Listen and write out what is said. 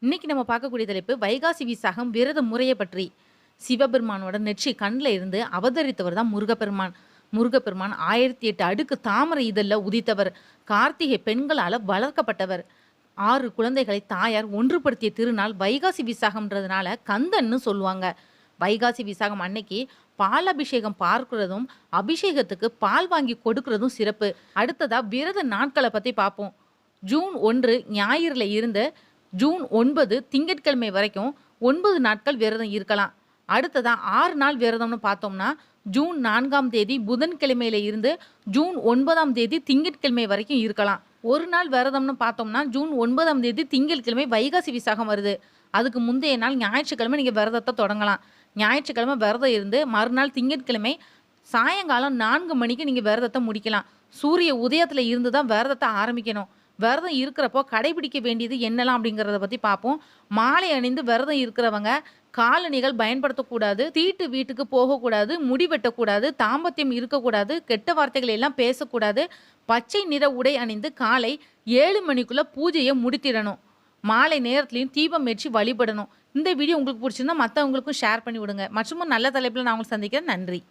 இன்னைக்கு நம்ம பார்க்கக்கூடிய தலைப்பு வைகாசி விசாகம் விரத முறையை பற்றி. சிவபெருமானோட நெற்றி கண்ணில் இருந்து அவதரித்தவர் தான் முருகப்பெருமான். முருகப்பெருமான் 1008 அடுக்கு தாமரை இதழில் உதித்தவர். கார்த்திகை பெண்களால் வளர்க்கப்பட்டவர். 6 குழந்தைகளை தாயார் ஒன்றுபடுத்திய திருநாள் வைகாசி விசாகம்ன்றதுனால கந்தன்னு சொல்லுவாங்க. வைகாசி விசாகம் அன்னைக்கு பால் அபிஷேகம் பார்க்கிறதும் அபிஷேகத்துக்கு பால் வாங்கி கொடுக்கறதும் சிறப்பு. அடுத்ததா விரத நாட்களை பற்றி பார்ப்போம். ஜூன் 1 ஞாயிறுல இருந்து ஜூன் 9 திங்கட்கிழமை வரைக்கும் 9 நாட்கள் விரதம் இருக்கலாம். அடுத்ததா 6 நாள் விரதம்னு பார்த்தோம்னா ஜூன் 4ஆம் தேதி புதன்கிழமையில இருந்து ஜூன் 9ஆம் தேதி திங்கட்கிழமை வரைக்கும் இருக்கலாம். ஒரு நாள் விரதம்னு பார்த்தோம்னா ஜூன் 9ஆம் தேதி திங்கட்கிழமை வைகாசி விசாகம் வருது. அதுக்கு முந்தைய நாள் ஞாயிற்றுக்கிழமை நீங்கள் விரதத்தை தொடங்கலாம். ஞாயிற்றுக்கிழமை விரதம் இருந்து மறுநாள் திங்கட்கிழமை சாயங்காலம் 4 மணிக்கு நீங்கள் விரதத்தை முடிக்கலாம். சூரிய உதயத்தில் இருந்து தான் விரதத்தை ஆரம்பிக்கணும். விரதம் இருக்கிறப்போ கடைபிடிக்க வேண்டியது என்னலாம் அப்படிங்கிறத பற்றி பார்ப்போம். மாலை அணிந்து விரதம் இருக்கிறவங்க காலணிகள் பயன்படுத்தக்கூடாது, தீட்டு வீட்டுக்கு போகக்கூடாது, முடி வெட்டக்கூடாது, தாம்பத்தியம் இருக்கக்கூடாது, கெட்ட வார்த்தைகள் எல்லாம் பேசக்கூடாது. பச்சை நிற உடை அணிந்து காலை 7 மணிக்குள்ளே பூஜையை முடித்திடணும். மாலை நேரத்துலையும் தீபம் ஏற்றி வழிபடணும். இந்த வீடியோ உங்களுக்கு பிடிச்சிருந்தா மற்றவங்களுக்கும் ஷேர் பண்ணி விடுங்க. மற்றும் நல்ல தலைப்பில் நான் உங்களுக்கு சந்திக்கிறேன். நன்றி.